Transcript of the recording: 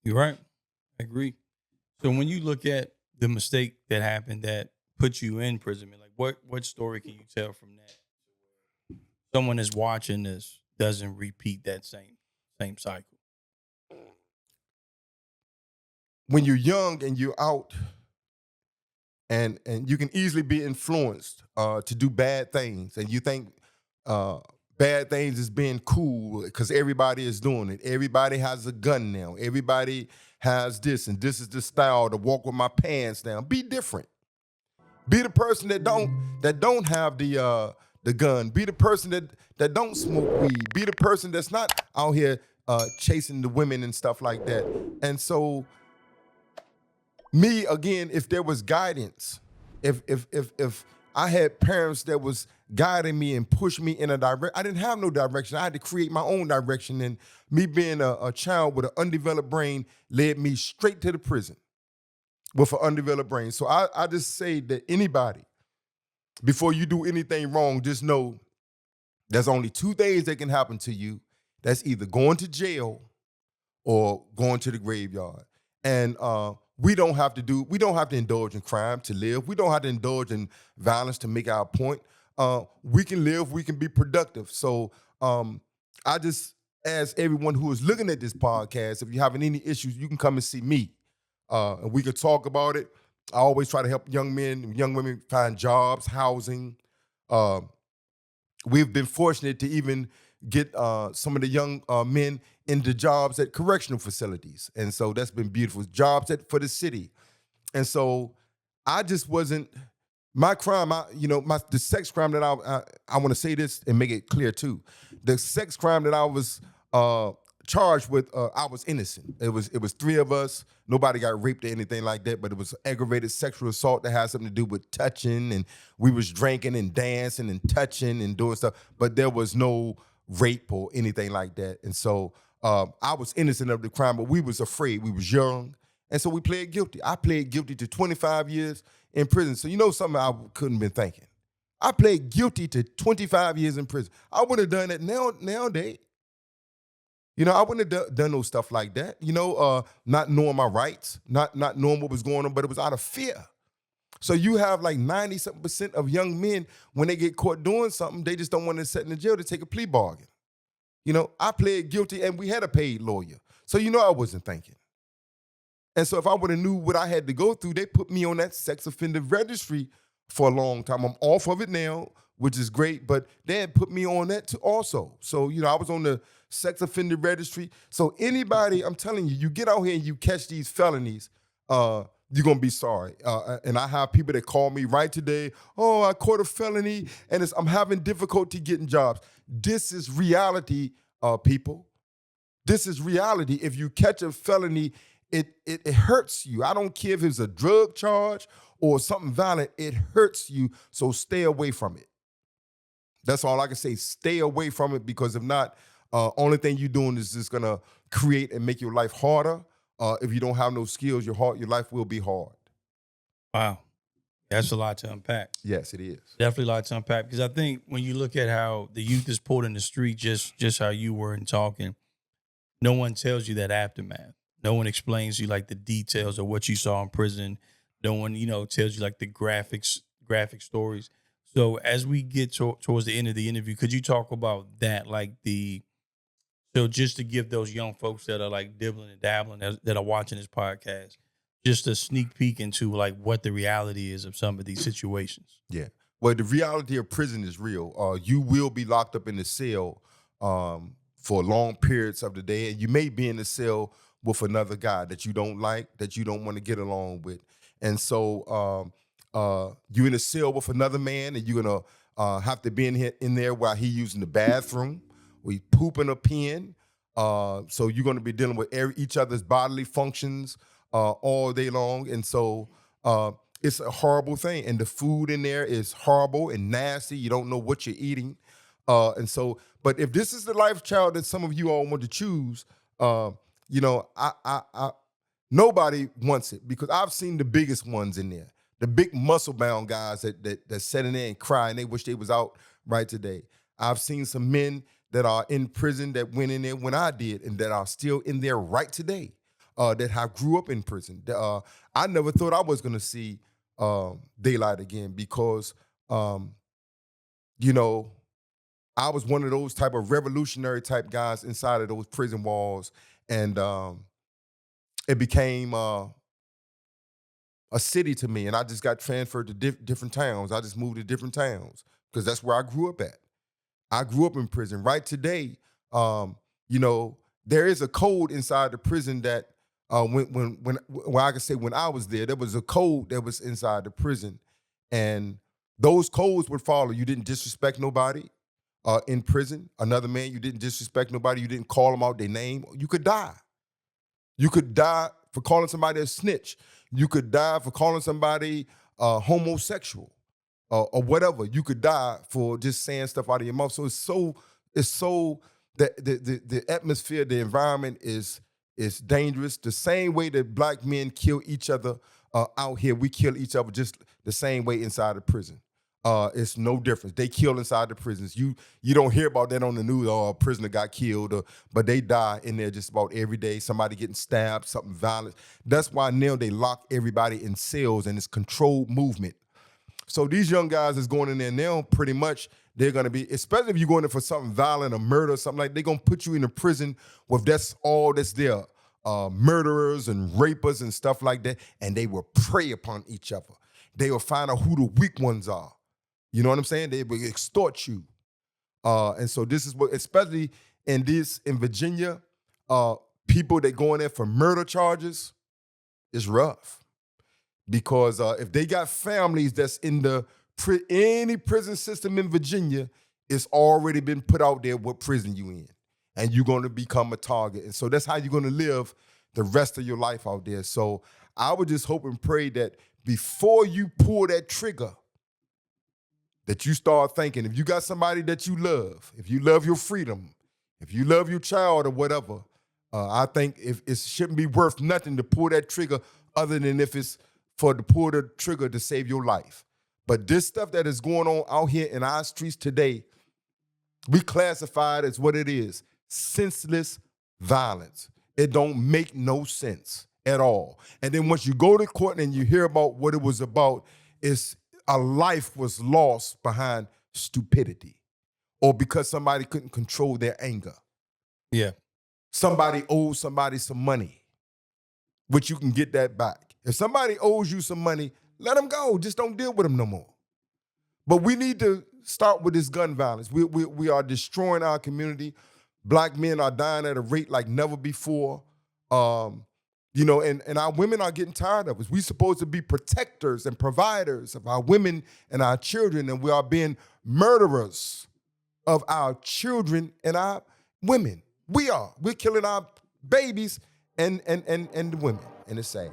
You're right. I agree. So when you look at the mistake that happened that put you in prison, like what story can you tell from that? Someone is watching this doesn't repeat that same cycle. When you're young and you're out, and you can easily be influenced to do bad things, and you think uh, bad things is being cool because everybody is doing it. Everybody has a gun now. Everybody has this, and this is the style to walk with my pants down. Be different. Be the person that don't have the gun. Be the person that don't smoke weed. Be the person that's not out here chasing the women and stuff like that. And so me again, if there was guidance, if I had parents that was guiding me and pushed me in a direction, I didn't have no direction. I had to create my own direction. And me being a child with an undeveloped brain led me straight to the prison with an undeveloped brain. So I just say that anybody, before you do anything wrong, just know there's only two things that can happen to you. That's either going to jail or going to the graveyard. And we don't have to indulge in crime to live. We don't have to indulge in violence to make our point. We can live, we can be productive. So I just ask everyone who is looking at this podcast, if you're having any issues, you can come and see me. And we could talk about it. I always try to help young men and young women find jobs, housing. Uh, we've been fortunate to even get some of the young men into jobs at correctional facilities. And so that's been beautiful. Jobs for the city. And so I just wasn't, my crime, the sex crime that I want to say this and make it clear too. The sex crime that I was charged with, I was innocent. It was three of us. Nobody got raped or anything like that, but it was aggravated sexual assault that had something to do with touching, and we was drinking and dancing and touching and doing stuff, but there was no rape or anything like that. And so I was innocent of the crime, but we was afraid. We was young, and so we pled guilty. I pled guilty to 25 years in prison. So you know something I couldn't have been thinking. I pled guilty to 25 years in prison. I would have done that nowadays. I wouldn't have done no stuff like that. Not knowing my rights, not knowing what was going on, but it was out of fear. So you have like 90-something% of young men, when they get caught doing something, they just don't want to sit in the jail to take a plea bargain. I pled guilty and we had a paid lawyer. So I wasn't thinking. And so if I would have knew what I had to go through, they put me on that sex offender registry for a long time. I'm off of it now, which is great, but they had put me on that too also. So, I was on the sex offender registry. So anybody, I'm telling you, you get out here and you catch these felonies, you're going to be sorry. And I have people that call me right today, oh, I caught a felony and I'm having difficulty getting jobs. This is reality, people. This is reality. If you catch a felony, it hurts you. I don't care if it's a drug charge or something violent, it hurts you, so stay away from it. That's all I can say. Stay away from it, because if not, only thing you're doing is just gonna create and make your life harder. If you don't have no skills, your life will be hard. Wow. That's a lot to unpack. Yes, it is. Definitely a lot to unpack, because I think when you look at how the youth is pulled in the street, just how you were in talking, no one tells you that aftermath. No one explains you like the details of what you saw in prison. No one, tells you like the graphic stories. So as we get towards the end of the interview, could you talk about that? So just to give those young folks that are like dibbling and dabbling that are watching this podcast, just a sneak peek into like what the reality is of some of these situations. Yeah. Well, the reality of prison is real. You will be locked up in the cell for long periods of the day, and you may be in the cell with another guy that you don't like, that you don't want to get along with. And so you're in a cell with another man, and you're gonna have to be in there while he's using the bathroom, or he's pooping or peeing. So you're gonna be dealing with each other's bodily functions all day long. And so it's a horrible thing. And the food in there is horrible and nasty. You don't know what you're eating. But if this is the lifestyle that some of you all want to choose, nobody wants it, because I've seen the biggest ones in there, the big muscle-bound guys that sit in there and cry and they wish they was out right today. I've seen some men that are in prison that went in there when I did and that are still in there right today. that I grew up in prison. I never thought I was going to see daylight again because, you know, I was one of those type of revolutionary type guys inside of those prison walls. And it became a city to me. And I just got transferred to different towns. I just moved to different towns because that's where I grew up at. I grew up in prison. Right today, you know, there is a code inside the prison that when I can say when I was there was a code that was inside the prison, and those codes would follow. You didn't disrespect nobody in prison. Another man, you didn't disrespect nobody. You didn't call them out their name. You could die. You could die for calling somebody a snitch. You could die for calling somebody homosexual. Or whatever, you could die for just saying stuff out of your mouth. So it's so the atmosphere, the environment is dangerous. The same way that black men kill each other out here, we kill each other just the same way inside the prison. It's no difference. They kill inside the prisons. You don't hear about that on the news. Oh, a prisoner got killed, but they die in there just about every day. Somebody getting stabbed, something violent. That's why now they lock everybody in cells and it's controlled movement. So these young guys is going in there now, pretty much they're going to be, especially if you're going in for something violent or murder or something like, they're going to put you in a prison with that's all that's there. Murderers and rapers and stuff like that. And they will prey upon each other. They will find out who the weak ones are. You know what I'm saying? They will extort you. And so this is what, especially in Virginia, people that go in there for murder charges, it's rough. Because if they got families that's in any prison system in Virginia, it's already been put out there what prison you in. And you're going to become a target. And so that's how you're going to live the rest of your life out there. So I would just hope and pray that before you pull that trigger, that you start thinking, if you got somebody that you love, if you love your freedom, if you love your child or whatever, I think if it shouldn't be worth nothing to pull that trigger other than if it's for to pull the trigger to save your life. But this stuff that is going on out here in our streets today, we classify it as what it is, senseless violence. It don't make no sense at all. And then once you go to court and you hear about what it was about, it's a life was lost behind stupidity or because somebody couldn't control their anger. Yeah. Somebody owes somebody some money, which you can get that back. If somebody owes you some money, let them go. Just don't deal with them no more. But we need to start with this gun violence. We are destroying our community. Black men are dying at a rate like never before. You know, and our women are getting tired of us. We're supposed to be protectors and providers of our women and our children, and we are being murderers of our children and our women. We're killing our babies and the women, and it's sad.